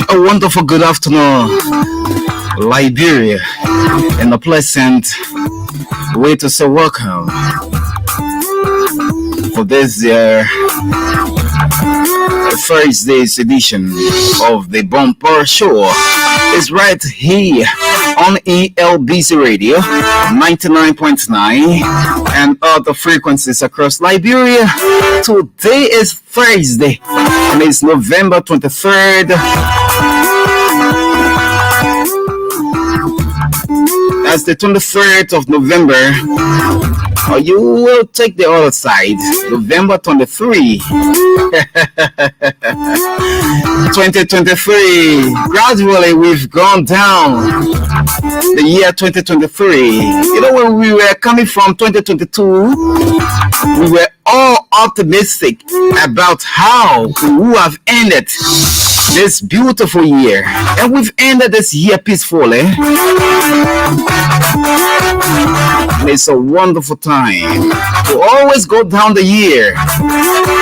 A wonderful good afternoon, Liberia, and a pleasant way to say welcome for this Thursday's edition of the Bumper Show. Is right here on ELBC Radio 99.9 and other frequencies across Liberia. Today is Thursday and it's November 23rd. That's the 23rd of November. Or you will take the other side, November 23. 2023. Gradually, we've gone down the year 2023. You know, when we were coming from 2022, we were all optimistic about how we would have ended this beautiful year. And we've ended this year peacefully. And it's a wonderful time to always go down the year.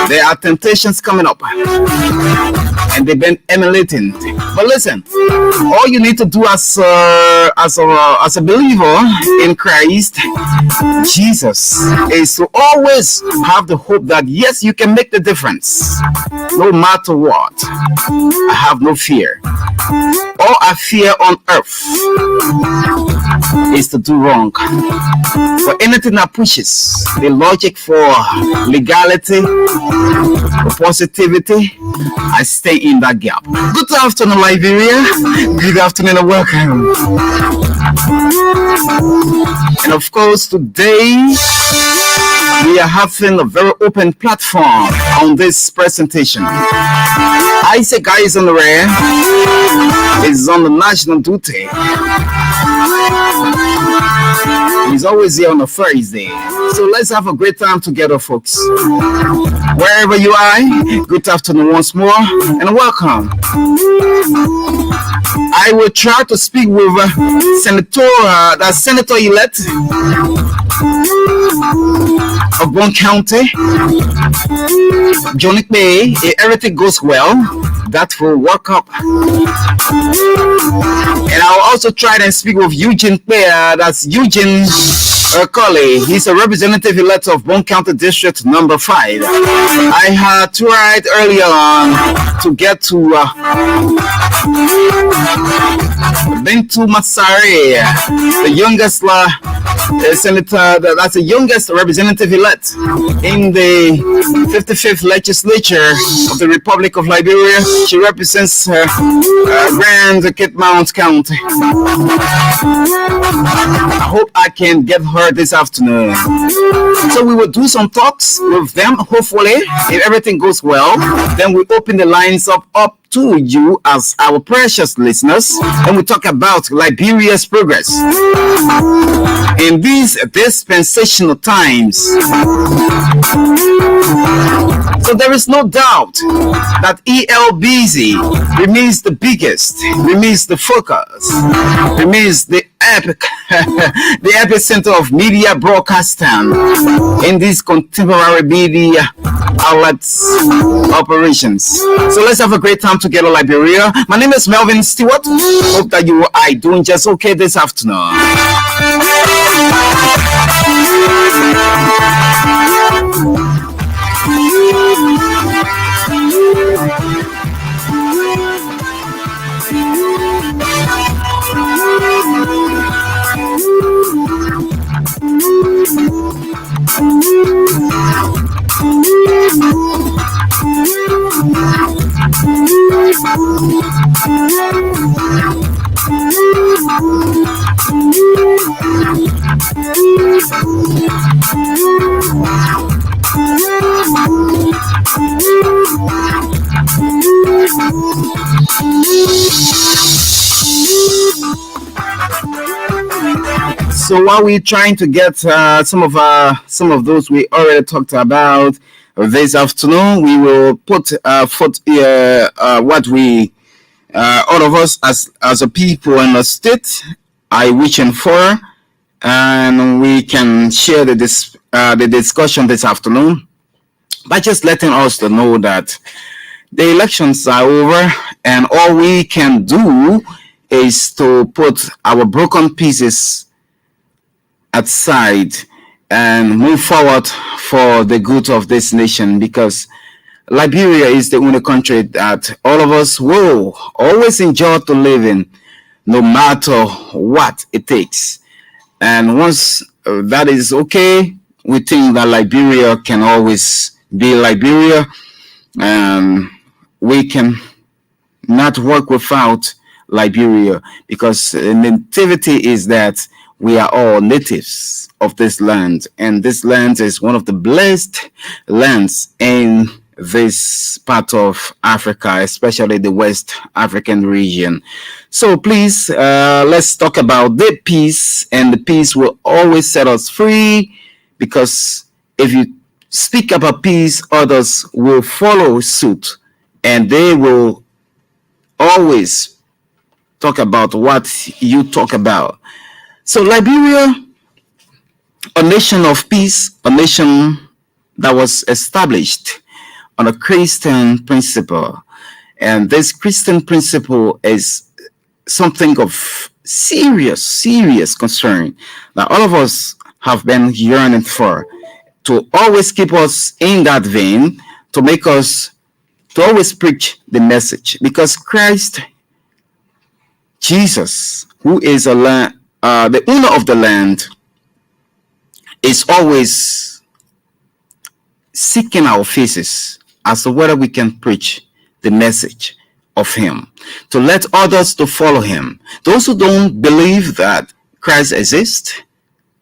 There are temptations coming up and they've been emulating. But listen, all you need to do as a believer in Christ Jesus is to always have the hope that yes, you can make the difference no matter what. I have no fear. All I fear on earth is to do wrong. For anything that pushes the logic for legality, for positivity, I stay in that gap. Good afternoon, Liberia. Good afternoon and welcome. And of course, today we are having a very open platform on this presentation. Isaac Guy is on the air. He's on the national duty. He's always here on a Thursday. So let's have a great time together, folks. Wherever you are, good afternoon once more and welcome. I will try to speak with Senator-elect of Bon County, Johnny Bay. If everything goes well, that will work up. And I'll also try and speak with Eugene Bay. That's Eugene Colley. He's a representative elect of Bon County District number 5. I had tried earlier on to get to Bintu Masari, the youngest senator, that's the youngest representative elect in the 55th legislature of the Republic of Liberia. She represents Grand Cape Mount County. I hope I can get her this afternoon. So we will do some talks with them, hopefully, if everything goes well. Then we open the lines up to you as our precious listeners, and we talk about Liberia's progress in these dispensational times. So there is no doubt that ELBC remains the biggest, remains the focus, remains the epic, the epicenter of media broadcasting in these contemporary media outlets operations. So let's have a great time together, Liberia. My name is Melvin Stewart. Hope that you are doing just okay this afternoon. So while we're trying to get some of those we already talked about, This afternoon, we will put forth what we, all of us as a people in the state, are wishing for, and we can share the discussion this afternoon by just letting us to know that the elections are over, and all we can do is to put our broken pieces aside and move forward for the good of this nation, because Liberia is the only country that all of us will always enjoy to live in, no matter what it takes. And once that is okay, we think that Liberia can always be Liberia, and we can not work without Liberia, because nativity is that we are all natives of this land, and this land is one of the blessed lands in this part of Africa, especially the West African region. So please, let's talk about the peace, and the peace will always set us free, because if you speak about peace, others will follow suit, and they will always talk about what you talk about. So Liberia, a nation of peace, a nation that was established on a Christian principle. And this Christian principle is something of serious concern that all of us have been yearning for, to always keep us in that vein, to make us to always preach the message, because Christ Jesus, who is the owner of the land, is always seeking our faces as to whether we can preach the message of him, to let others to follow him. Those who don't believe that Christ exists,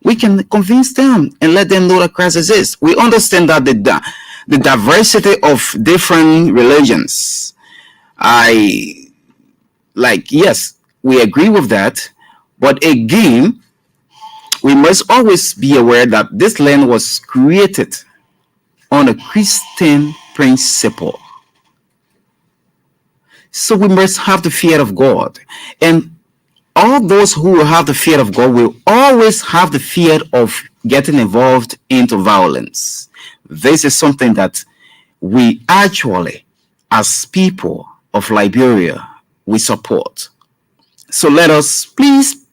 we can convince them and let them know that Christ exists. We understand that the diversity of different religions, yes, we agree with that, but again, we must always be aware that this land was created on a Christian principle. So we must have the fear of God. And all those who have the fear of God will always have the fear of getting involved into violence. This is something that we actually, as people of Liberia, we support. So let us please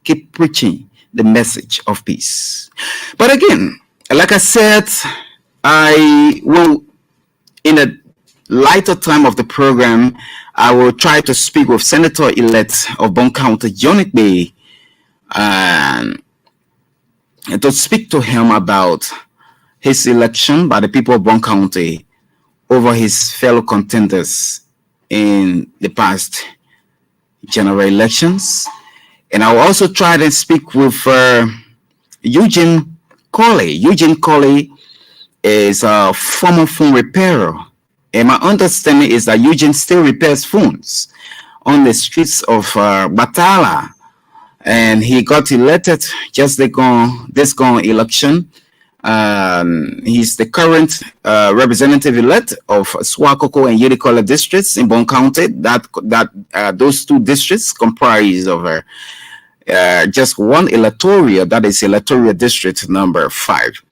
keep preaching the message of peace. But again, like I said, I will, in a lighter time of the program, I will try to speak with Senator-elect of Bon County, John Bay, and to speak to him about his election by the people of Bon County over his fellow contenders in the past general elections. And I will also try to speak with Eugene Colley. Eugene Colley is a former phone repairer, and my understanding is that Eugene still repairs phones on the streets of Batala, and he got elected just this election. He's the current representative elect of Swakoko and Yedikola districts in Bon County. Those two districts comprise of just one electoral, that is electoral district number 5.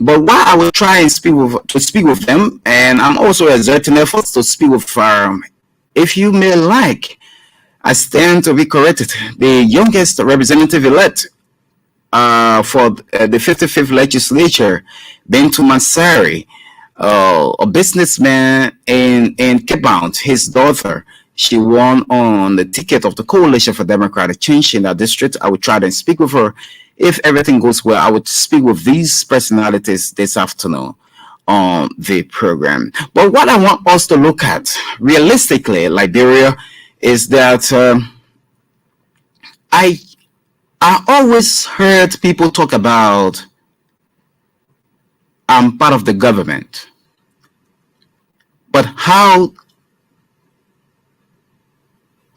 But while I will try and speak with them, and I'm also exerting efforts to speak with, if you may like, I stand to be corrected, the youngest representative elect for the 55th legislature, Bentu Mansari, a businessman in Cape Town. His daughter, she won on the ticket of the Coalition for Democratic Change in that district. I will try to speak with her. If everything goes well, I would speak with these personalities this afternoon on the program. But what I want us to look at realistically, Liberia, is that I always heard people talk about, I'm part of the government. But how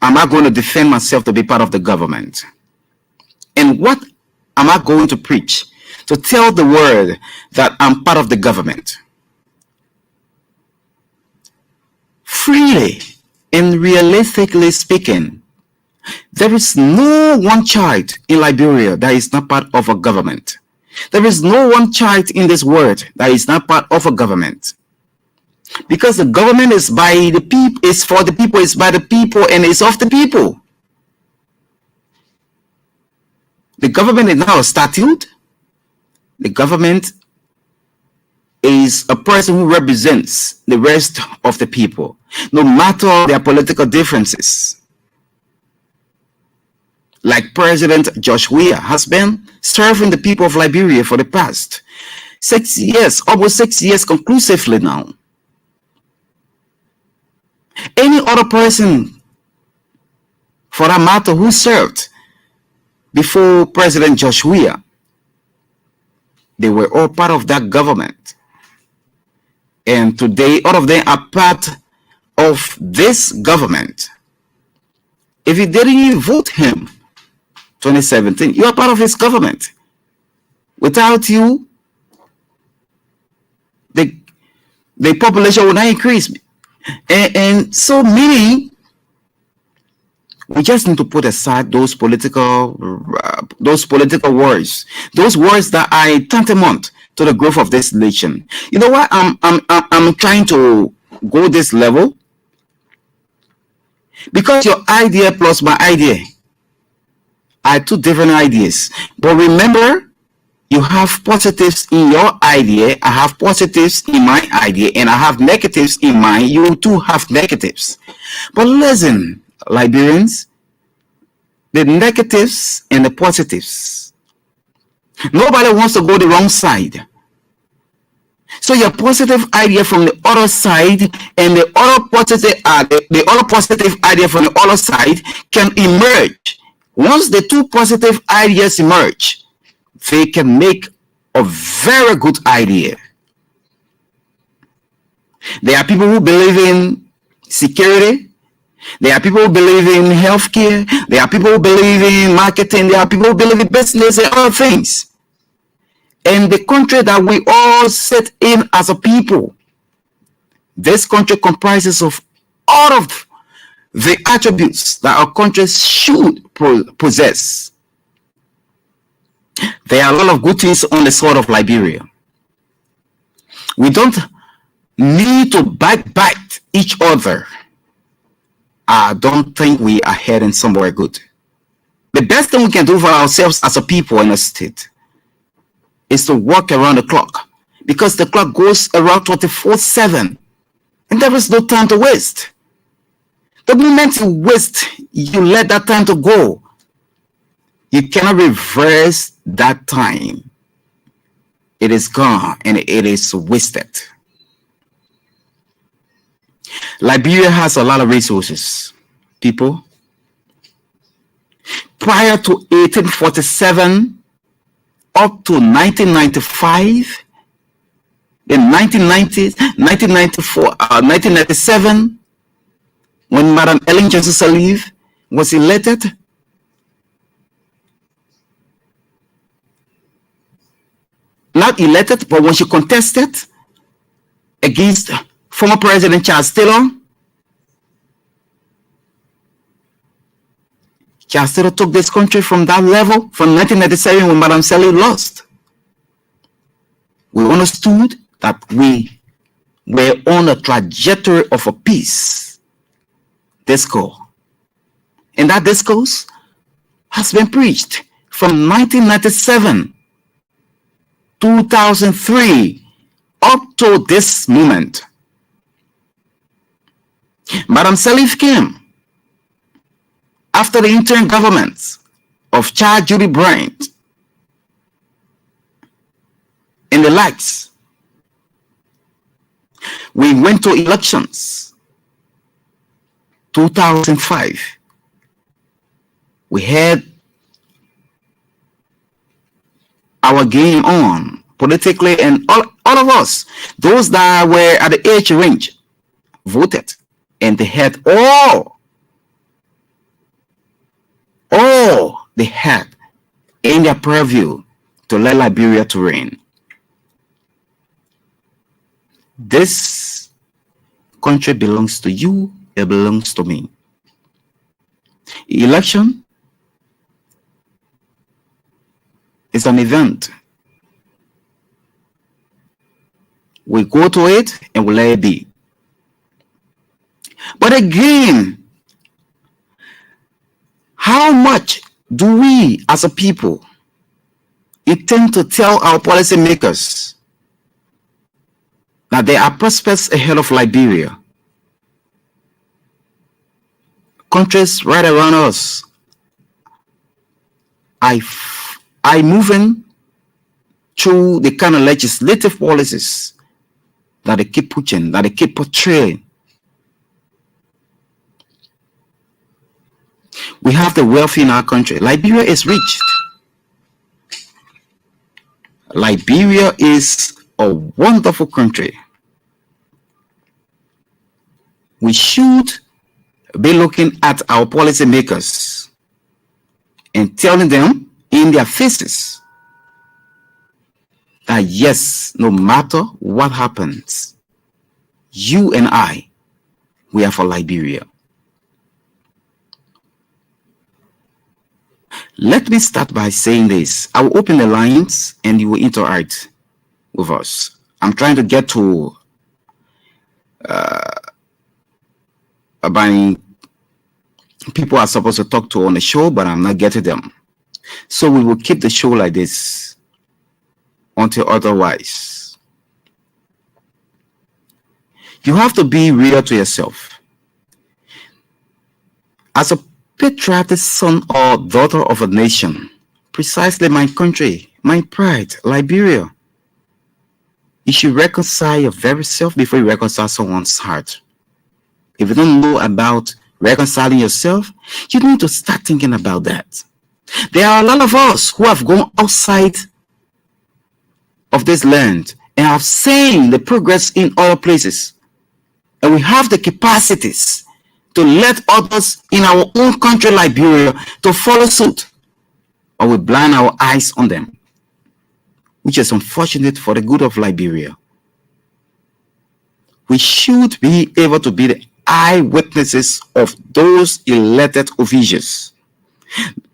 am I going to defend myself to be part of the government? And what am I going to preach to tell the world that I'm part of the government. Freely and realistically speaking, there is no one child in Liberia that is not part of a government. There is no one child in this world that is not part of a government. Because the government is by the people, is for the people, is by the people, and is of the people. The government is not a statute. The government is a person who represents the rest of the people, no matter their political differences. Like President Josh Weah has been serving the people of Liberia for the past 6 years, almost 6 years conclusively now. Any other person, for that matter, who served before President Josh Weah, they were all part of that government. And today, all of them are part of this government. If you didn't even vote him 2017, you are part of his government. Without you, the population will not increase. And so many, we just need to put aside those political words, those words that are tantamount to the growth of this nation. You know what? I'm trying to go this level because your idea plus my idea are two different ideas. But remember, you have positives in your idea, I have positives in my idea, and I have negatives in mine. You too have negatives. But listen, Liberians, the negatives and the positives, nobody wants to go the wrong side. So your positive idea from the other side and the other positive idea from the other side can emerge. Once the two positive ideas emerge, they can make a very good idea. There are people who believe in security. There are people who believe in healthcare. There are people who believe in marketing. There are people who believe in business and other things. And the country that we all sit in as a people, this country comprises of all of the attributes that our country should possess. There are a lot of good things on the soil of Liberia. We don't need to backbite each other. I don't think we are heading somewhere good. The best thing we can do for ourselves as a people in a state is to work around the clock, because the clock goes around 24/7 and there is no time to waste. The moment you waste, you let that time to go. You cannot reverse that time. It is gone and it is wasted. Liberia has a lot of resources, people. Prior to 1847 up to 1995, in 1990s, 1994, 1997, when Madam Ellen Johnson Sirleaf was elected, not elected, but when she contested against former President Charles Taylor, Charles Taylor took this country from that level, from 1997 when Madam Sirleaf lost. We understood that we were on a trajectory of a peace discourse. And that discourse has been preached from 1997, 2003, up to this moment. Madam Sirleaf came after the interim government of Charles Judy Bryant and the likes. We went to elections 2005. We had our game on politically, and all of us, those that were at the age range, voted, and they had all they had in their purview to let Liberia to reign. This country belongs to you, it belongs to me. Election is an event. We go to it and we let it be. But again, how much do we as a people intend to tell our policymakers that there are prospects ahead of Liberia? Countries right around us are moving through the kind of legislative policies that they keep pushing, that they keep portraying. We have the wealthy in our country. Liberia is rich. Liberia is a wonderful country. We should be looking at our policymakers and telling them in their faces that yes, no matter what happens, you and I, we are for Liberia. Let me start by saying this. I will open the lines and you will interact with us. I'm trying to get to about people are supposed to talk to on the show, but I'm not getting them. So we will keep the show like this until otherwise. You have to be real to yourself. As a patriotic son or daughter of a nation, precisely my country, my pride, Liberia, you should reconcile your very self before you reconcile someone's heart. If you don't know about reconciling yourself, you need to start thinking about that. There are a lot of us who have gone outside of this land and have seen the progress in other places. And we have the capacities to let others in our own country, Liberia, to follow suit. Or we blind our eyes on them, which is unfortunate for the good of Liberia. We should be able to be the eyewitnesses of those elected officials.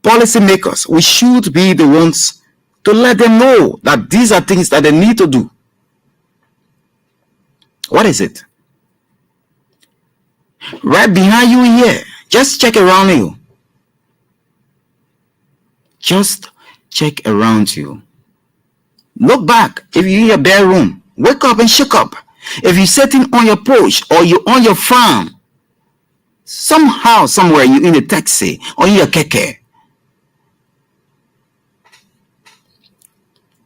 Policymakers, we should be the ones to let them know that these are things that they need to do. What is it? Right behind you here, just check around you. Just check around you. Look back. If you're in your bedroom, wake up and shake up. If you're sitting on your porch or you're on your farm, somehow, somewhere you're in a taxi or in your keke,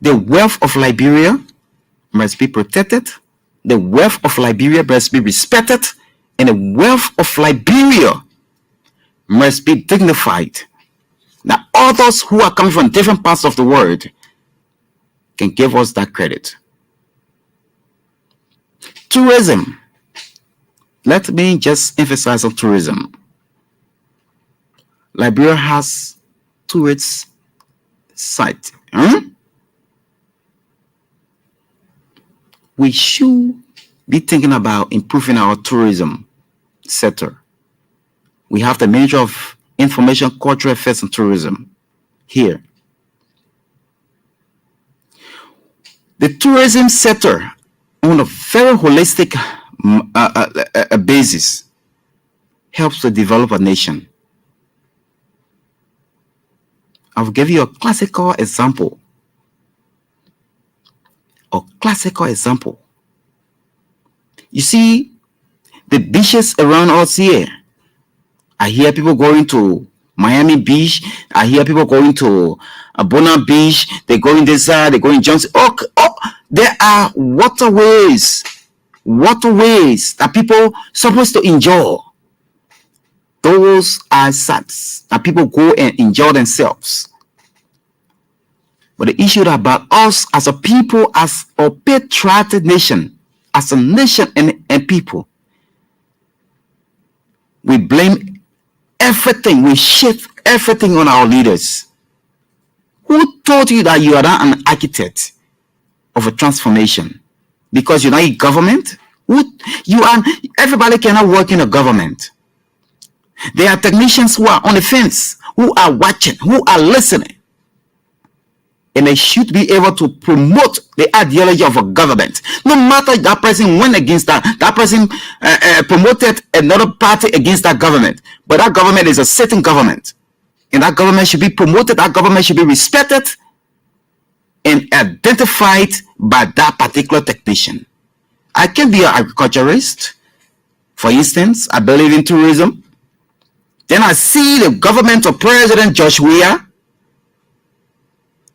the wealth of Liberia must be protected. The wealth of Liberia must be respected. And the wealth of Liberia must be dignified. Now, others who are coming from different parts of the world can give us that credit. Tourism. Let me just emphasize on tourism. Liberia has tourist sites. We should be thinking about improving our tourism sector. We have the Ministry of Information, Cultural Affairs and Tourism here. The tourism sector, on a very holistic basis, helps to develop a nation. I'll give you a classical example. You see, the beaches around us here. I hear people going to Miami Beach. I hear people going to Bona Beach. They're going this side. They're going Johnson. There are waterways that people supposed to enjoy. Those are sites that people go and enjoy themselves. But the issue about us as a people, as a patriotic nation, as a nation and people, we blame everything, we shift everything on our leaders Who told you that you are not an architect of a transformation? Because you're not in government? Everybody cannot work in a government. There are technicians who are on the fence, who are watching, who are listening. And they should be able to promote the ideology of a government. No matter that person went against that person promoted another party against that government. But that government is a sitting government. And that government should be promoted, that government should be respected and identified by that particular technician. I can be an agriculturist. For instance, I believe in tourism. Then I see the government of President George Weah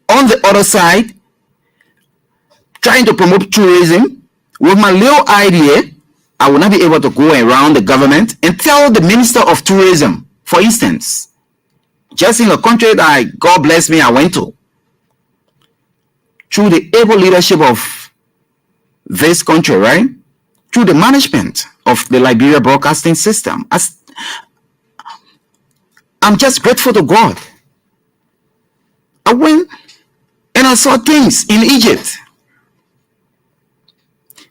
on the other side trying to promote tourism. With my little idea, I will not be able to go around the government and tell the Minister of Tourism, for instance, just in a country that God bless me, I went to, through the able leadership of this country, right? Through the management of the Liberia broadcasting system. I'm just grateful to God. I went and I saw things in Egypt.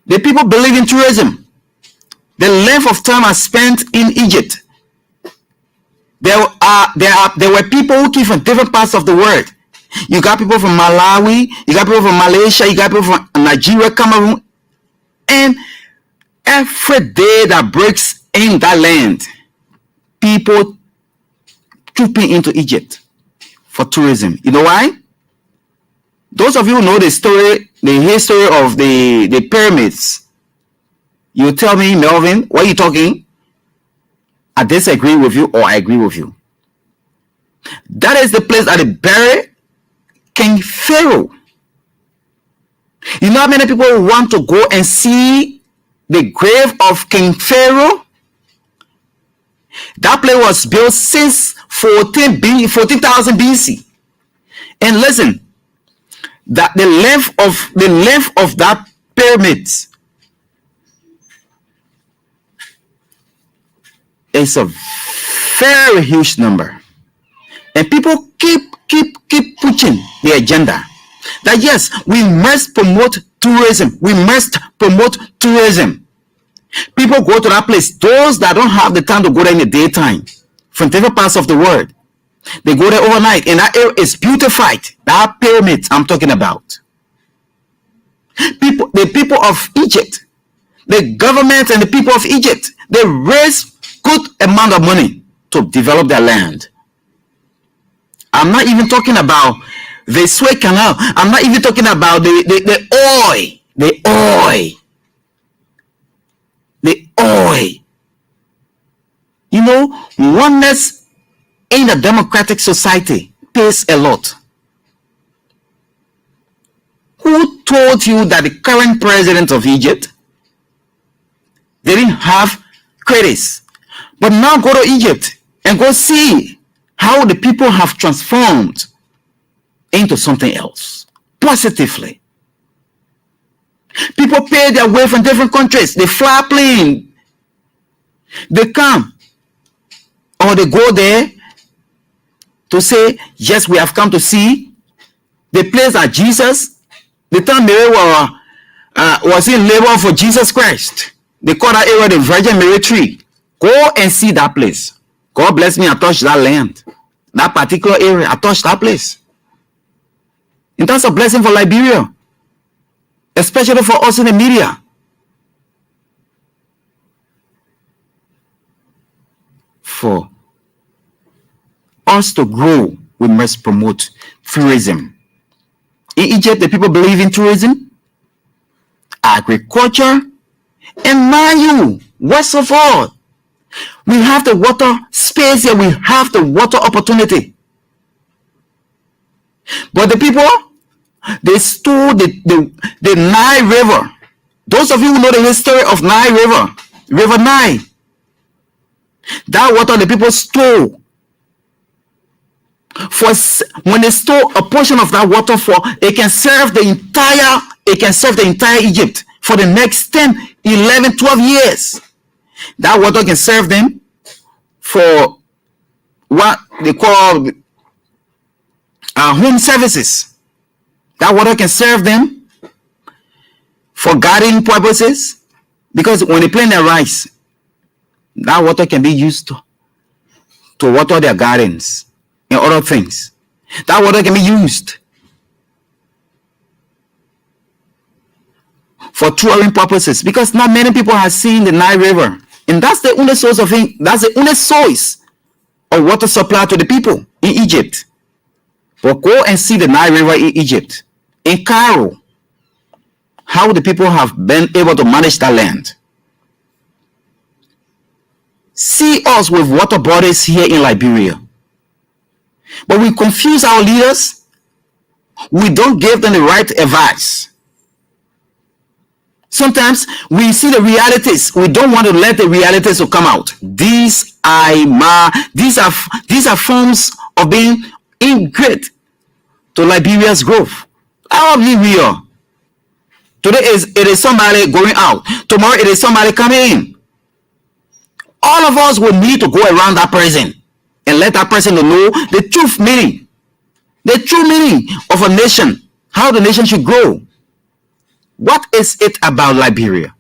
The people believe in tourism. The length of time I spent in Egypt. There were people who came from different parts of the world. You got people from Malawi, you got people from Malaysia, you got people from Nigeria, Cameroon, and every day that breaks in that land, people trooping into Egypt for tourism. You know why? Those of you who know the story, the history of the pyramids, you tell me, Melvin, what are you talking? I disagree with you or I agree with you. That is the place that they buried King Pharaoh. You know how many people want to go and see the grave of King Pharaoh? That place was built since 14,000 BC. And listen, that the length of that pyramid is a very huge number. And people keep pushing the agenda that yes, we must promote tourism. We must promote tourism. People go to that place. Those that don't have the time to go there in the daytime from different parts of the world, they go there overnight, and that area is beautified. That pyramid I'm talking about. The people of Egypt, the government and the people of Egypt, they raise good amount of money to develop their land. I'm not even talking about the Suez Canal. I'm not even talking about the oil. You know, oneness in a democratic society pays a lot. Who told you that the current president of Egypt, they didn't have credits? But now go to Egypt and go see how the people have transformed into something else positively. People pay their way from different countries. They fly plane. They come or they go there to say, yes, we have come to see the place that Jesus, the time Mary was in labor for Jesus Christ. They call that area the Virgin Mary tree. Go and see that place. God bless me, I touched that land. That particular area, I touched that place. And that's a blessing for Liberia, especially for us in the media. For us to grow, we must promote tourism. In Egypt, the people believe in tourism, agriculture, and mind you, worst of all, we have the water space here. We have the water opportunity. But the people, they stole the Nile River. Those of you who know the history of Nile River, River Nile, that water the people stole. When they stole a portion of that water, it can serve the entire Egypt for the next 10, 11, 12 years. That water can serve them for what they call home services. That water can serve them for gardening purposes, because when they plant their rice, that water can be used to water their gardens and other things. That water can be used for touring purposes, because not many people have seen the Nile River, and that's the only source of it. That's the only source of water supply to the people in Egypt. But go and see the Nile River in Egypt, in Cairo, how the people have been able to manage that land. See us with water bodies here in Liberia, but we confuse our leaders. We don't give them the right advice. Sometimes we see the realities. We don't want to let the realities to come out. These are forms of being ingrat to Liberia's growth. How are we real? Today it is somebody going out. Tomorrow it is somebody coming in. All of us will need to go around that person and let that person know the truth meaning. The true meaning of a nation. How the nation should grow. What is it about Liberia?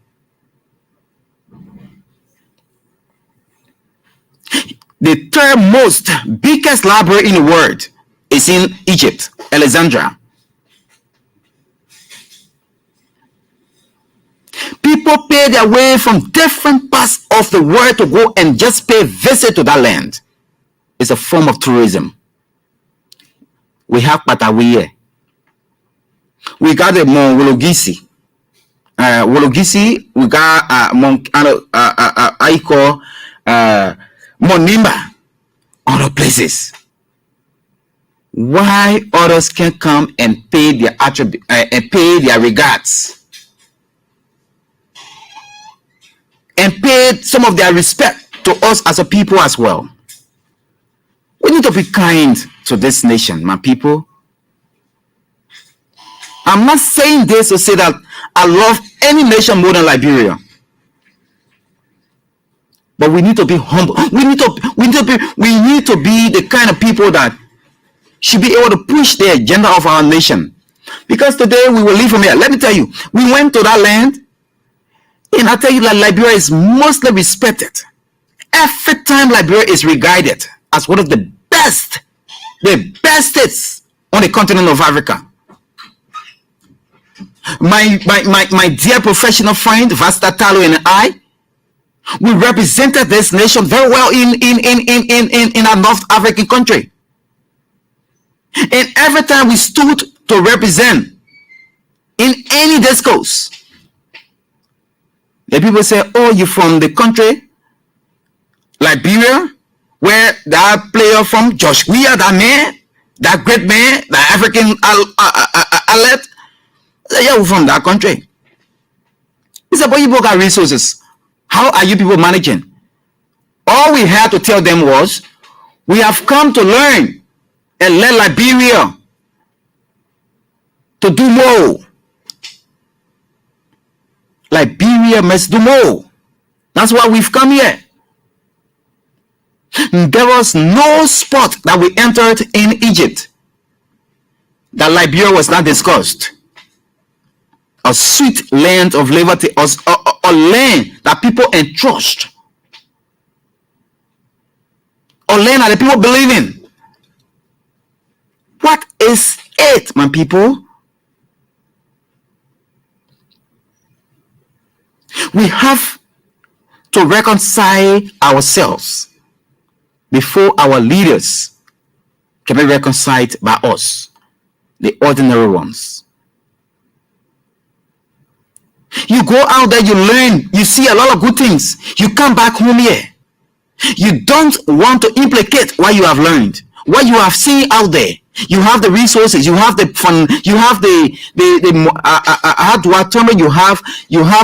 The third most biggest library in the world is in Egypt, Alexandria. People pay their way from different parts of the world to go and just pay visit to that land. It's a form of tourism. We have Patawiye. We got the Wologisi. Wologisi, we got Aiko, Monimba, other places. Why others can come and pay their and pay their regards and pay some of their respect to us as a people as well? We need to be kind to this nation, my people. I'm not saying this to say that I love any nation more than Liberia, but we need to be humble. We need to be the kind of people that should be able to push the agenda of our nation. Because today we will leave from here. Let me tell you, we went to that land, and I tell you that Liberia is mostly respected. Every time Liberia is regarded as one of the best states on the continent of Africa. My dear professional friend Vasta Talo and I, we represented this nation very well in a North African country. And every time we stood to represent in any discourse, the people say, "Oh, you from the country Liberia, where that player from Josh Weir, that man, that great man, that African athlete, yeah, we're from that country." He said, "But you got resources. How are you people managing?" All we had to tell them was, "We have come to learn and let Liberia to do more. Liberia must do more. That's why we've come here." There was no spot that we entered in Egypt that Liberia was not discussed. A sweet land of liberty, a land that people entrust, a land that the people believe in. What is it, my people? We have to reconcile ourselves before our leaders can be reconciled by us, the ordinary ones. You go out there, you learn, you see a lot of good things. You come back home here. You don't want to implicate what you have learned, what you have seen out there. You have the resources, you have the fun, you have how do I term it? You have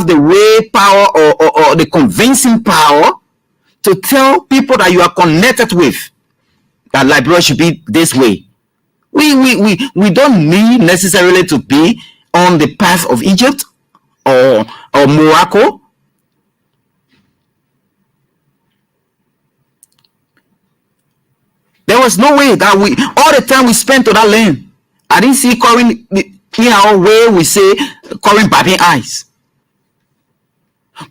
the way power or the convincing power to tell people that you are connected with that Liberia should be this way. We don't need necessarily to be on the path of Egypt or Morocco. There was no way that all the time we spent to that land, I didn't see Corin in our way we say Corin babbing eyes.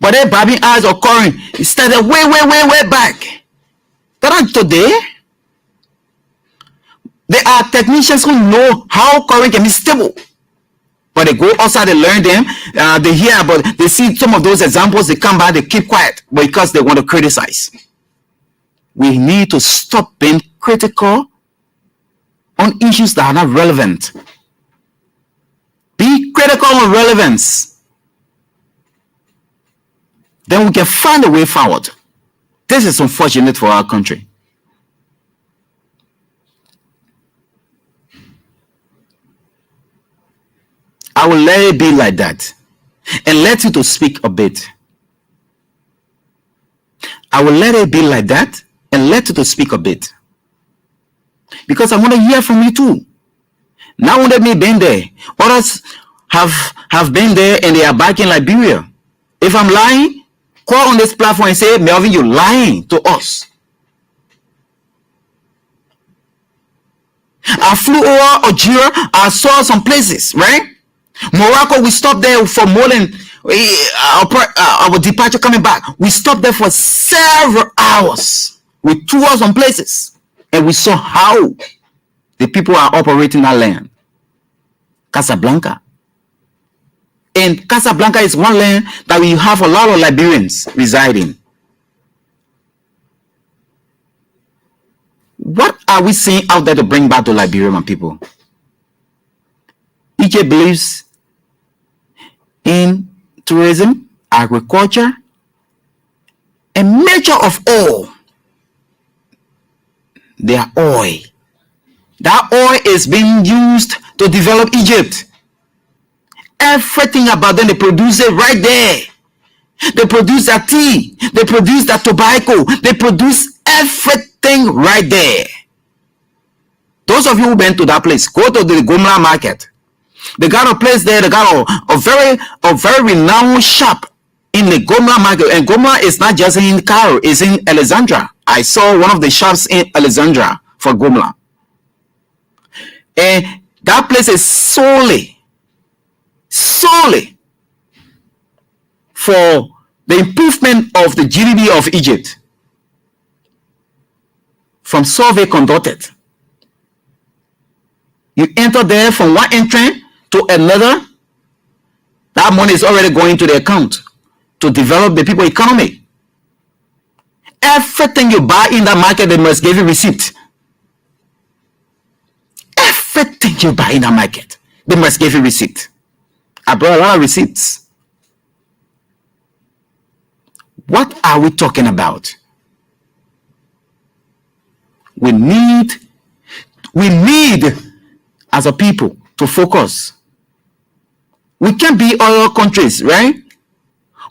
But that babbing eyes of Corin, it started way back. That ain't today. There are technicians who know how Corin can be stable. But they go outside, they learn them, they hear about, they see some of those examples, they come back, they keep quiet because they want to criticize. We need to stop being critical on issues that are not relevant. Be critical on relevance. Then we can find a way forward. This is unfortunate for our country. I will let it be like that and let you to speak a bit. I will let it be like that and let you to speak a bit. Because I want to hear from you too. Not only me being there, others have been there and they are back in Liberia. If I'm lying, call on this platform and say, Melvin, you're lying to us. I flew over Algeria, I saw some places, right? Morocco, we stopped there for more than our departure coming back. We stopped there for several hours. We toured some places and we saw how the people are operating that land. Casablanca. And Casablanca is one land that we have a lot of Liberians residing. What are we seeing out there to bring back to Liberian people? Egypt believes in tourism, agriculture, and major of all, their oil. That oil is being used to develop Egypt. Everything about them, they produce it right there. They produce that tea, they produce that tobacco, they produce everything right there. Those of you who went to that place, go to the Gomla market. They got a place there. They got a very renowned shop in the Gomla market. And Gomla is not just in Cairo; it's in Alexandria. I saw one of the shops in Alexandria for Gomla, and that place is solely for the improvement of the GDP of Egypt. From survey conducted, you enter there from one entrance to another, that money is already going to the account to develop the people economy. Everything you buy in that market, they must give you receipt. Everything you buy in that market, they must give you receipt. I brought a lot of receipts. What are we talking about? We need as a people to focus. We can't be other countries, right?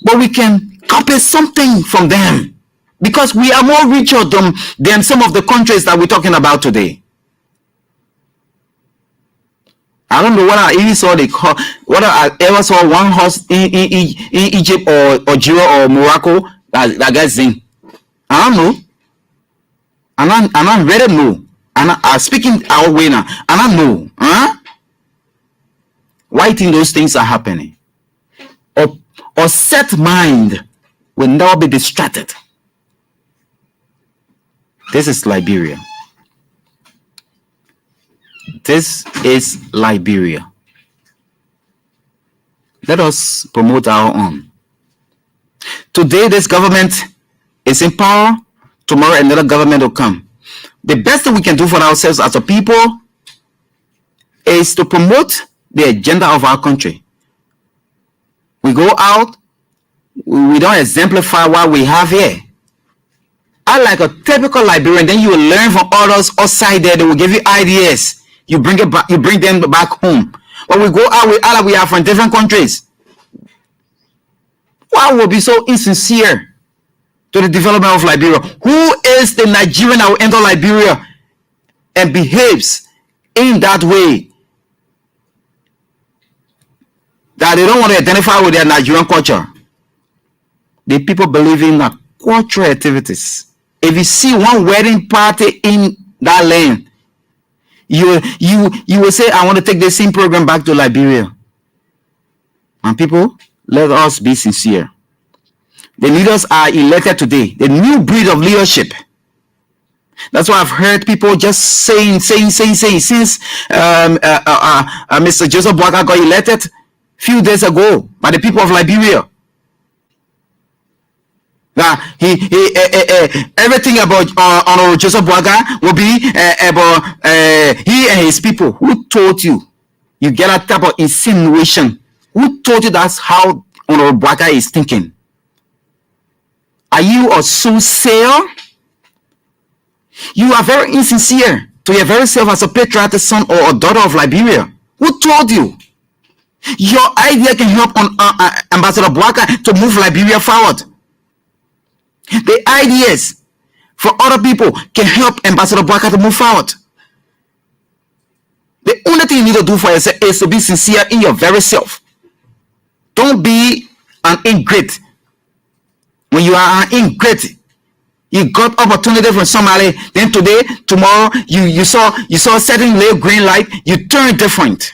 But we can copy something from them because we are more richer than some of the countries that we're talking about today. I don't know what I even saw what I ever saw one horse in Egypt or Algeria or Morocco that guy sing. I don't know. And I'm ready to know. And I'm speaking our way now. And I know. Why think those things are happening? Or set mind will never be distracted. This is Liberia. This is Liberia. Let us promote our own. Today, this government is in power. Tomorrow, another government will come. The best thing we can do for ourselves as a people is to promote the agenda of our country. We go out, we don't exemplify what we have here. I like a typical Liberian, then you will learn from others outside there. They will give you ideas. You bring it back, you bring them back home. But we go out with all we are from different countries. Why will be so insincere to the development of Liberia? Who is the Nigerian that will enter Liberia and behaves in that way that they don't want to identify with their Nigerian culture? The people believe in cultural activities. If you see one wedding party in that land, you will say, I want to take the same program back to Liberia. And people, let us be sincere. The leaders are elected today. The new breed of leadership. That's why I've heard people just saying since Mr. Joseph Boakai got elected a few days ago by the people of Liberia. That everything about Honorable Joseph Boakai will be about he and his people. Who told you? You get a type of insinuation. Who told you that's how Honorable Boakai is thinking? Are you a soothsayer? You are very insincere to your very self as a patriotic son or a daughter of Liberia. Who told you? Your idea can help Ambassador Boakai to move Liberia forward. The ideas for other people can help Ambassador Boakai to move forward. The only thing you need to do for yourself is to be sincere in your very self. Don't be an ingrate. When you are an ingrate, you got opportunity from somebody, then today, tomorrow, you saw a certain little green light, you turn different.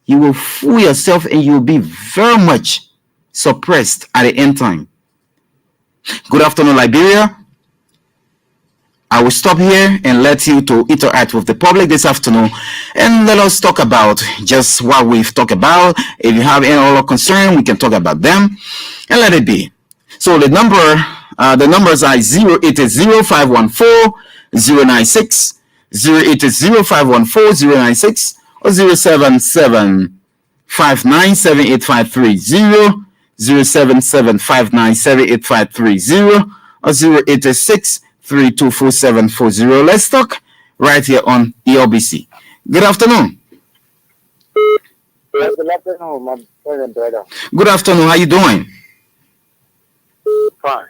You will fool yourself and you will be very much suppressed at the end time. Good afternoon, Liberia. I will stop here and let you to interact with the public this afternoon, and let us talk about just what we've talked about. If you have any other concern, we can talk about them, and let it be. So the numbers are 080-514-096, 080-514-096, or 077-5978-530, 077-5978-530, or 086-324740. Let's talk right here on ELBC. Good afternoon. Good afternoon, my brother. Good afternoon. How you doing? Fine.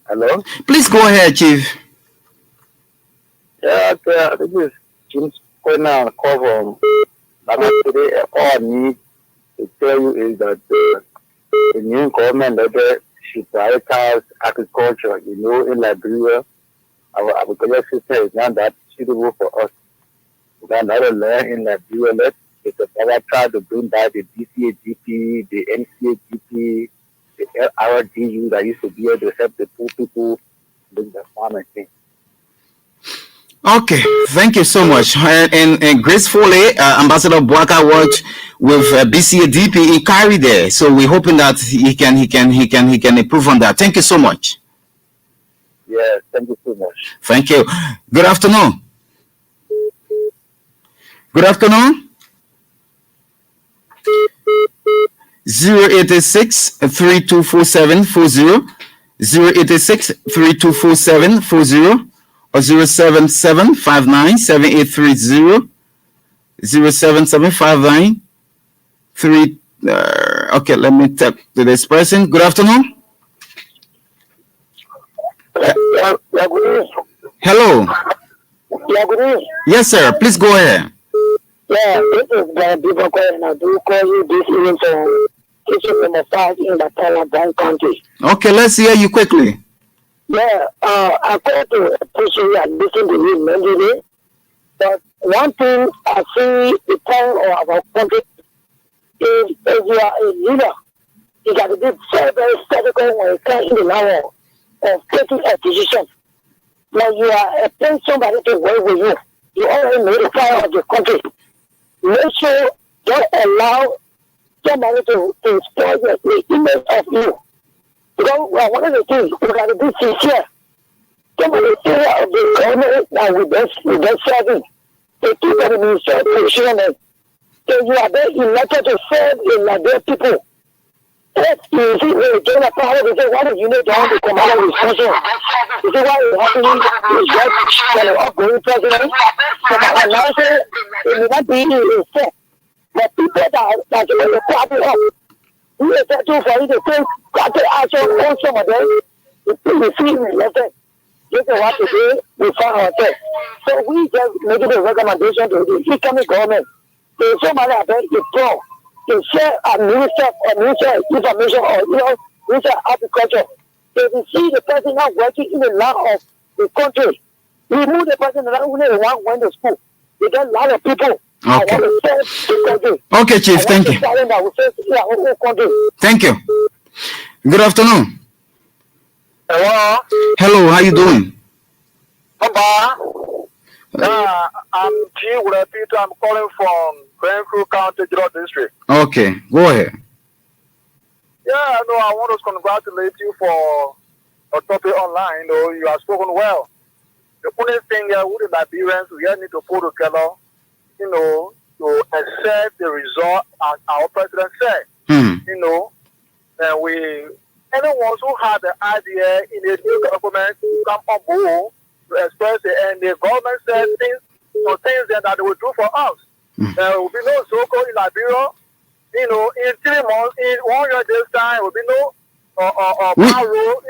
Hello? Please go ahead, Chief. Yeah, this is James going on call from today. All I need to tell you is that the new government should prioritize agriculture. You know, in Liberia, our agriculture system is not that suitable for us. We got another land in Liberia. It's a try to bring back the BCAGP, the NCAGP, the LRDU that used to be able to help the poor people doing the farming thing. Okay, thank you so much. And gracefully, Ambassador Boakai worked with BCADP in Cairo there, so we're hoping that he can improve on that. Thank you so much. Yes, thank you so much. Thank you. Good afternoon. Good afternoon. 086-3247-40, 086-3247-40, or 077-5978-30, 077-59-3. Okay, let me talk to this person. Good afternoon. Hello. Yes, sir. Please go ahead. Yeah, this is the people calling. I do call you this evening from kitchen number 5 in the Taliban country. Okay, let's hear you quickly. Yeah, I call to appreciate and listen to you mentally. But one thing I see the town of our country is if you are a leader, you got to be very, very skeptical when it comes in the matter of taking a decision. When you are paying somebody to work with you, you already made a part of the country. Make sure don't allow somebody to spoil the image of you. Because one of the things we got to be sincere. Somebody say of the government that we best serving. They keep on being so positioned. So you are there elected to serve in their people. If you see when you get a power, they say, why do you need to have the commander responsible? You see why it's happening is that the outgoing president, from an announcer, it may not be in step. But people that are propping up, we are trying for you to take action on some of them. We see we left it. This is what to do, we found ourselves. So we just make it a recommendation to the incoming government. There's somebody out there to pro. To share a minister information or minister agriculture. If you see the person not working in the land of the country, remove the person that only one went to school. You get a lot of people. Okay. The Okay, Chief. Thank you. Thank you. Good afternoon. Hello. Hello. How you doing? I'm G. Peter. I'm calling from Grenfrew County, Jiro District. Okay. Go ahead. Yeah, no, I want to congratulate you for a topic online. You know, you have spoken well. The only thing that we the Liberians we need to put together, you know, to accept the result as our president said. You know, and anyone who had the idea in the new government to come on board to express it, and the government said things that they will do for us. There will be no so-called in Liberia. You know, in 3 months, in 1 year this time, there will be no payroll. You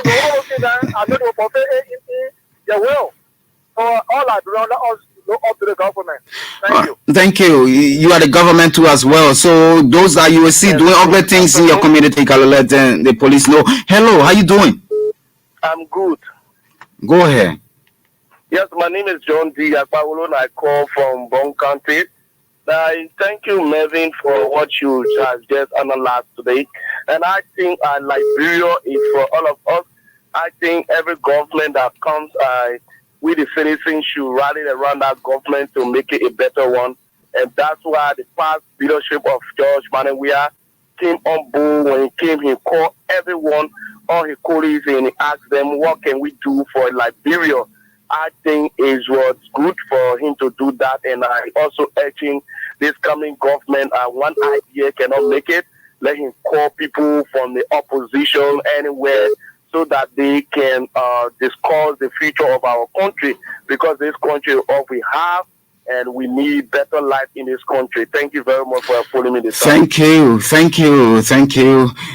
know, all those things that I know they will fulfill in their will. So all Liberians, let us look up to the government. Thank you. Thank you. You are the government too as well. So those that you will see doing ugly things in your community, you can let the police know. Hello, how you doing? I'm good. Go ahead. Yes, my name is John D. Akpawolo, and I call from Bon County. I thank you, Melvin, for what you just analyzed today. And I think Liberia is for all of us. I think every government that comes, we the citizens should rally around that government to make it a better one. And that's why the past leadership of George Manawia came on board. When he came, he called everyone, all his colleagues, and he asked them, what can we do for Liberia? I think it was good for him to do that. And I also urging this coming government, one idea cannot make it. Let him call people from the opposition anywhere so that they can discuss the future of our country, because this country is all we have and we need better life in this country. Thank you very much for following me this time. Thank you.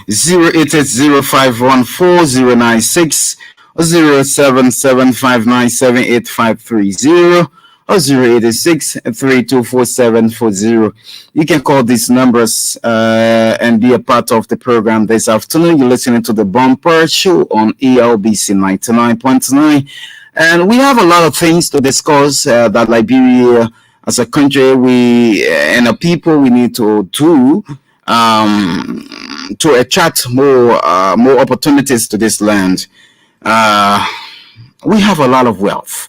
0880514096096 0775978530 or 086324740. You can call these numbers and be a part of the program this afternoon. You're listening to the Bumper Show on ELBC 99.9. And we have a lot of things to discuss that Liberia, as a country, we and a people, we need to do to attract more opportunities to this land. We have a lot of wealth,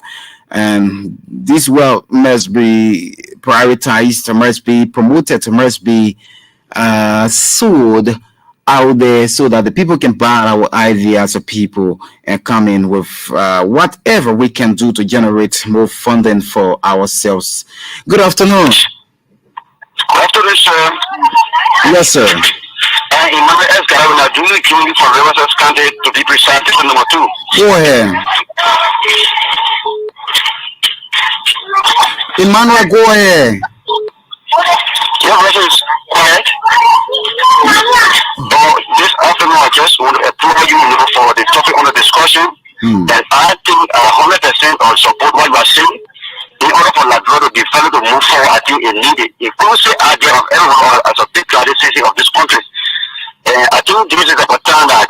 and this wealth must be prioritized, must be promoted, must be sold out there so that the people can buy our ideas of people and come in with whatever we can do to generate more funding for ourselves. Good afternoon. Good afternoon, sir. Yes, sir. Emmanuel S. Garabina, Junior Community for Rivers County, to be precise, this is number 2. Go ahead. Emmanuel, go ahead. Your voice is quiet. This afternoon, I just want to applaud you for the topic on the discussion. And I think 100% or support what you are saying. In order for Liberia to develop to move forward, I think it needed a closer idea of everyone as a big citizen of this country. I think this is a time that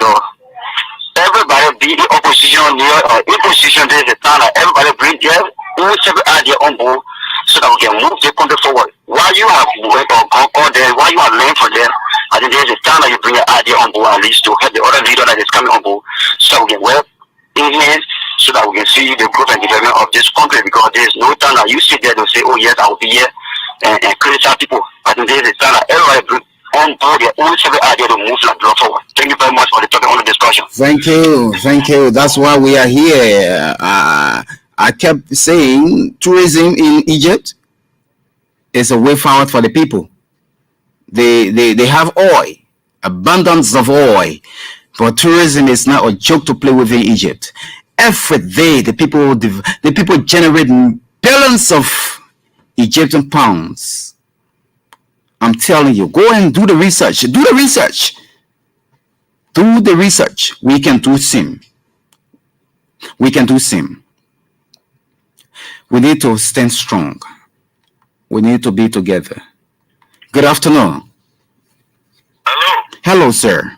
everybody, be the opposition here or opposition, there is a time that everybody bring their own separate idea on board so that we can move the country forward. While you have worked or gone there, while you have learned from them, I think there is a time that you bring your idea on board at least to help the other leader that is coming on board so that we can work in here so that we can see the growth and development of this country, because there is no time that you sit there to say, oh yes, I will be here and criticize people. I think there is a time that everybody bring on board their own separate idea to move Liberia forward. Thank you very much for the topic on the discussion. Thank you. That's why we are here. I kept saying tourism in Egypt is a way forward for the people. They have oil, abundance of oil, but tourism is not a joke to play with in Egypt. Every day, the people generate billions of Egyptian pounds. I'm telling you, go and do the research. Do the research. We can do same. We need to stand strong. We need to be together. Good afternoon. Hello. Hello, sir.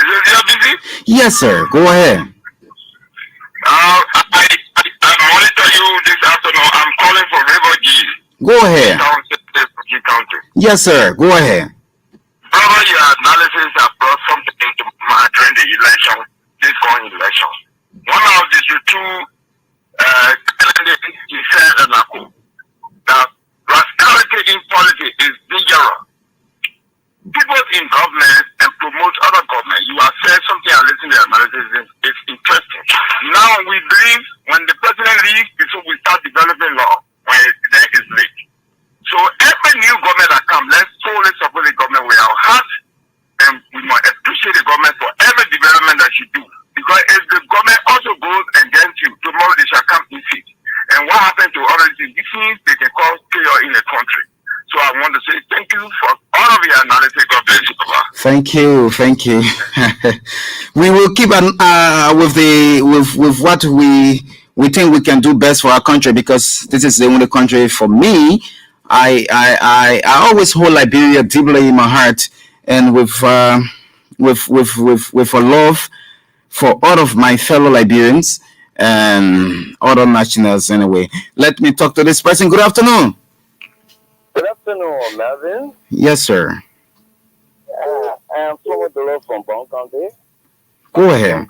Is it Yes, sir. Go ahead. I monitor you this afternoon. I'm calling for River Go ahead. County. Yes, sir. Go ahead. Brother, your analysis have brought something to my during the election, this going election. One of the two candidates, he said, that rascality in politics is dangerous. People in government and promote other government. You have said something and listen to the analysis. It's interesting. Now we believe when the president leaves, before we start developing law when there is late. So every new government that comes, let's solely support the government with our heart, and we must appreciate the government for every development that she do. Because if the government also goes against you, tomorrow they shall come in seat. And what happened to other things, they can cause chaos in the country. So I want to say thank you for all of your analysis. God bless you, Papa. Thank you. We will keep with what we think we can do best for our country, because this is the only country for me. I always hold Liberia deeply in my heart, and with a love for all of my fellow Liberians and other nationals. Anyway, let me talk to this person. Good afternoon. Good afternoon, Melvin. Yes, sir. I am Flomo Dolo from Bon County. Go ahead.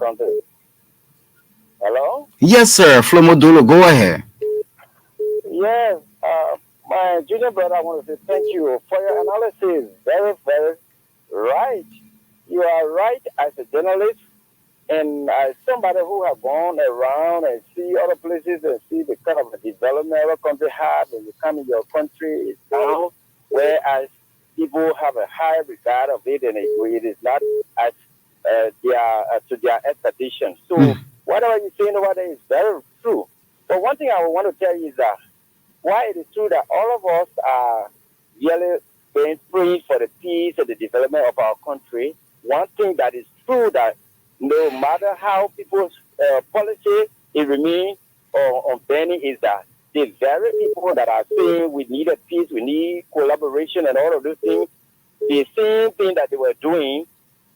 Hello? Yes, sir. Flomo Dolo, go ahead. Yes, my junior brother, I want to say thank you for your analysis. Very, very right. You are right as a journalist and as somebody who has gone around and see other places and see the kind of development our country has, and you come in your country now, whereas people have a high regard of it, and it is not as to their expectations. So whatever you're saying over there is very true. But one thing I want to tell you is that why it is true that all of us are really being praying for the peace and the development of our country. One thing that is true, that no matter how people's policy it remains unbending, is that the very people that are saying we need a peace, we need collaboration and all of those things, the same thing that they were doing,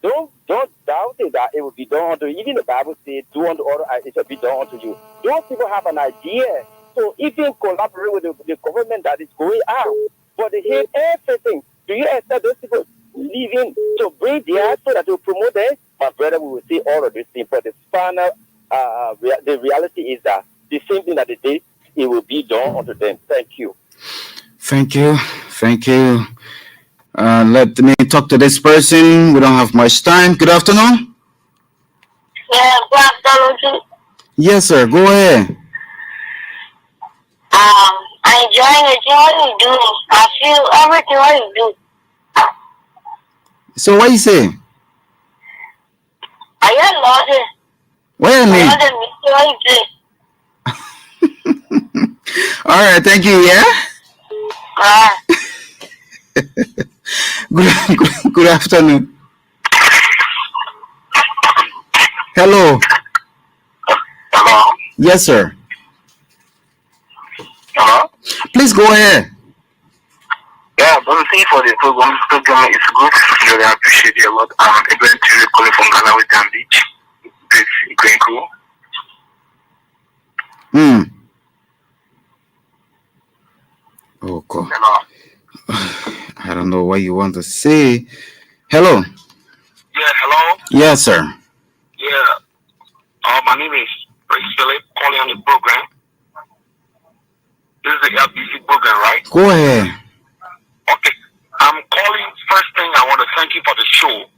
don't doubt it that it will be done unto you. Even the Bible says, do unto others, it shall be done unto you. Those people have an idea. So even collaborate with the government that is going out, but they hate everything. Do you expect those people leaving to bring their so that they will promote them? My brother, we will see all of these things. But the final, the reality is that the same thing that they did, it will be done unto them. Thank you. Thank you. Let me talk to this person. We don't have much time. Good afternoon. Yeah, good afternoon. Yes, sir. Go ahead. I enjoy what you do. I feel everything what you do. So what you say? I just love it. What you mean? What you do. All right, thank you. Yeah. Good afternoon. Hello. Hello? Yes, sir. Hello? Please go ahead. Yeah, but the thing for the program is good. Really appreciate it a lot. I'm LNTV calling from Ghana with Tam Beach. It's going cool. Oh, God. Hello? I don't know what you want to say. Hello. Yeah, hello? Yes, sir. Yeah. My name is Prince Philip, calling on the program. This is the LBC program, right? Go ahead. Okay. I'm calling. First thing, I want to thank you for the show.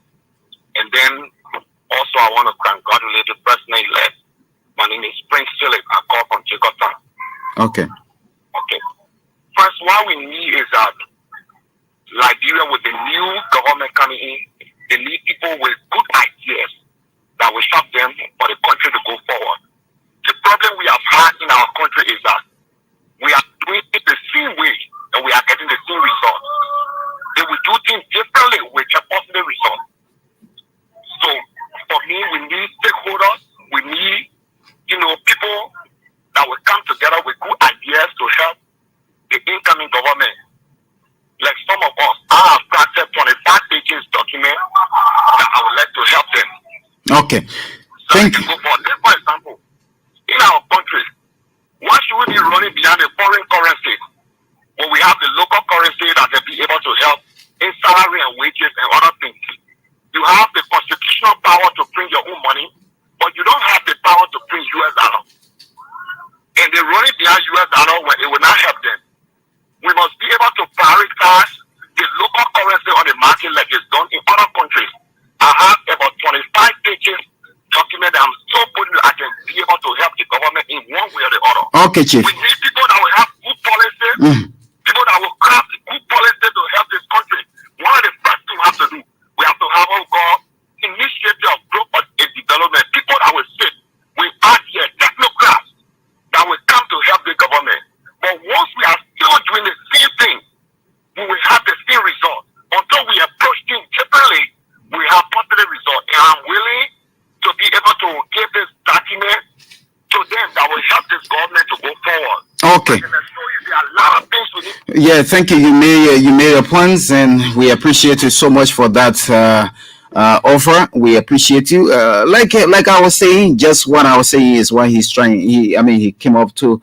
And then also I want to congratulate the president-elect. My name is Prince Philip. I call from Jakarta. Okay. First, what we need is that Liberia, with the new government coming in, they need people with good ideas that will help them for the country to go forward. The problem we have had in our country is that we are doing it the same way and we are getting the same result. They will do things differently with a positive result. So, for me, we need stakeholders. We need, people that will come together with good ideas to help the incoming government. Like some of us, I have drafted 25 pages Okay. Thank you. For example, in our country, why should we be running behind a foreign currency when we have the local currency that can be able to help in salary and wages and other things? You have the constitutional power to print your own money, but you don't have the power to print US dollar. And they're running behind US dollar when it will not help them. We must be able to prioritize the local currency on the market like it's done in other countries. I have about 25 pages document that I'm so putting I can be able to help the government in one way or the other. Okay, Chief. We need people that will have good policies, people that will craft good policies to help this country. One of the first things we have to do, we have to have what we call initiative of growth and development. People that will sit, we are here, technocrats that will come to help the government. But once we are still doing the same thing, we will have the same result. Until we approach things differently, we have positive results. And I'm willing to be able to give this document to them that will help this government to go forward. Okay. There are a lot of things we need. Yeah, thank you. You made your points, and we appreciate you so much for that offer. We appreciate you. Like I was saying, just what I was saying is what he's trying. He came up to.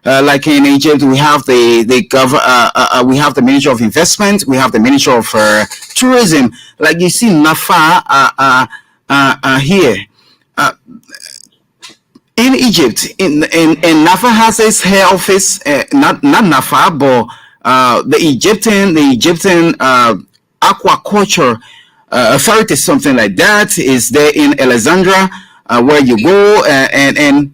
Like in Egypt, we have we have the Ministry of Investment, we have the Ministry of Tourism. Like you see, NAFA here in Egypt, in NAFA has its head office. Not NAFA, but the Egyptian aquaculture authority, something like that, is there in Alexandria, where you go and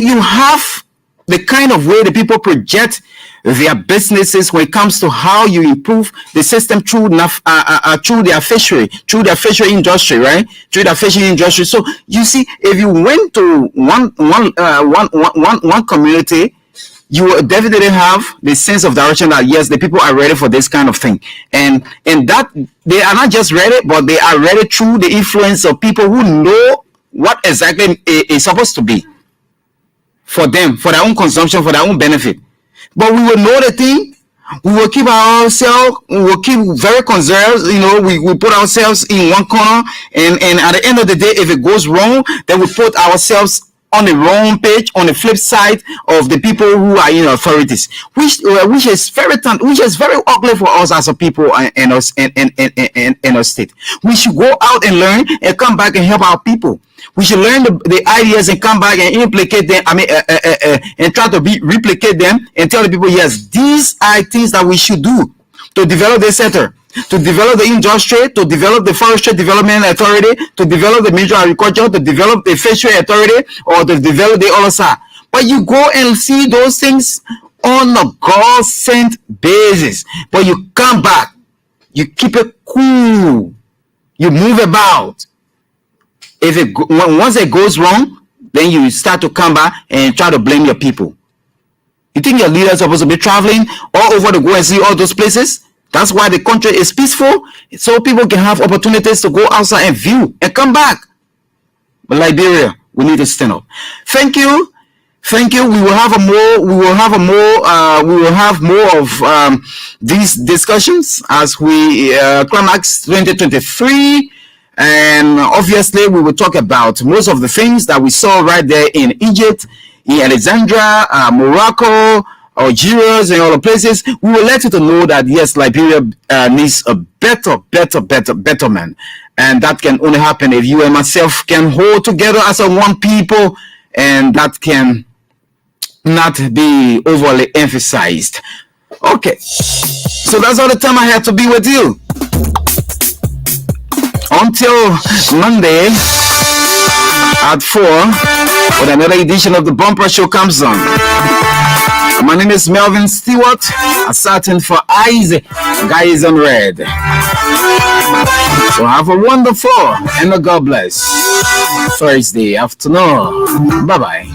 you have the kind of way the people project their businesses when it comes to how you improve the system through their fishery industry, right? Through the fishery industry. So you see, if you went to one community, you will definitely have the sense of direction that yes, the people are ready for this kind of thing, and that they are not just ready, but they are ready through the influence of people who know what exactly is supposed to be for them, for their own consumption, for their own benefit. But we will know the thing, we will keep ourselves, we will keep very conserved, we put ourselves in one corner, and at the end of the day, if it goes wrong, then we put ourselves on the wrong page, on the flip side of the people who are in authorities, which is very ugly for us as a people and us in our state. We should go out and learn and come back and help our people. We should learn the ideas and come back and implicate them. And try to replicate them and tell the people, yes, these are things that we should do to develop the sector, to develop the industry, to develop the forestry development authority, to develop the ministry of agriculture, to develop the fishery authority, or to develop the OLSA. But you go and see those things on a God-sent basis. But you come back, you keep it cool, you move about. Once it goes wrong, then you start to come back and try to blame your people. You think your leaders are supposed to be traveling all over to go and see all those places? That's why the country is peaceful, so people can have opportunities to go outside and view and come back. But Liberia, we need to stand up. Thank you. We will have more of these discussions as we climax 2023. And obviously, we will talk about most of the things that we saw right there in Egypt, in Alexandria, Morocco, Algeria, and all the places. We will let you to know that yes, Liberia needs a better man, and that can only happen if you and myself can hold together as a one people, and that can not be overly emphasized. Okay, so that's all the time I have to be with you. Until Monday at 4 when another edition of the Bumper Show comes on. My name is Melvin Stewart. I sat in for Eyes, Guys on Red. So have a wonderful and a God bless Thursday afternoon. Bye-bye.